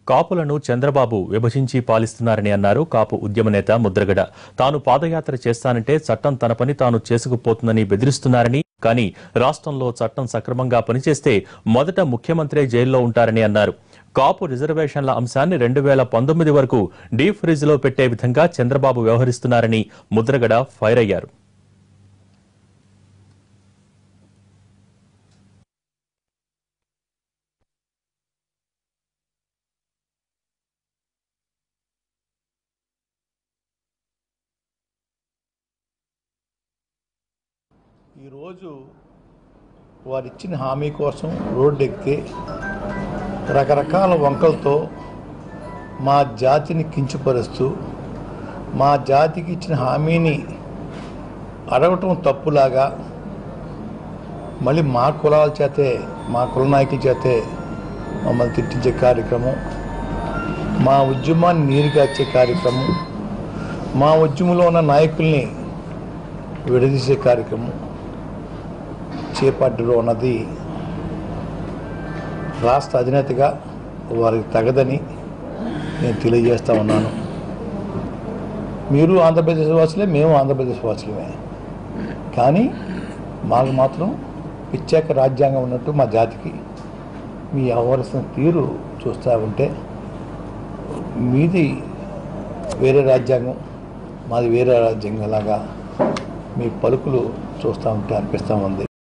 కాపులను చంద్రబాబు విభజించి పాలిస్తున్నారని అన్నారు కాపు ఉద్యమ నేత ముద్రగడ. తాను పాదయాత్ర చేస్తానంటే చట్టం తన పని తాను చేసుకుపోతుందని బెదిరిస్తున్నారని, కానీ రాష్ట్రంలో చట్టం సక్రమంగా పనిచేస్తే మొదట ముఖ్యమంత్రే జైల్లో ఉంటారని అన్నారు. కాపు రిజర్వేషన్ల అంశాన్ని 2019 వరకు డీప్ ఫ్రీజ్ లో పెట్టే విధంగా చంద్రబాబు వ్యవహరిస్తున్నారని ముద్రగడ ఫైర్ అయ్యారు. ఈరోజు వారిచ్చిన హామీ కోసం రోడ్డెక్కి రకరకాల వంకలతో మా జాతిని కించపరుస్తూ మా జాతికి ఇచ్చిన హామీని అడగటం తప్పులాగా మళ్ళీ మా కులాల చేతే మా కుల నాయకుల చేతే మమ్మల్ని తిట్టించే కార్యక్రమం, మా ఉద్యమాన్ని నీరుగార్చే కార్యక్రమం, మా ఉద్యమంలో ఉన్న నాయకుల్ని విడదీసే కార్యక్రమం చేపట్టలో ఉన్నది రాష్ట్ర అధినేతగా వారికి తగదని నేను తెలియజేస్తూ ఉన్నాను. మీరు ఆంధ్రప్రదేశ్ వాసులే, మేము ఆంధ్రప్రదేశ్ వాసులమే, కానీ మాకు మాత్రం ప్రత్యేక రాజ్యాంగం ఉన్నట్టు మా జాతికి మీ వ్యవహరిస్తున్న తీరు చూస్తూ ఉంటే మీది వేరే రాజ్యాంగం, మాది వేరే రాజ్యాంగంలాగా మీ పలుకులు చూస్తూ ఉంటే అనిపిస్తూ ఉంది.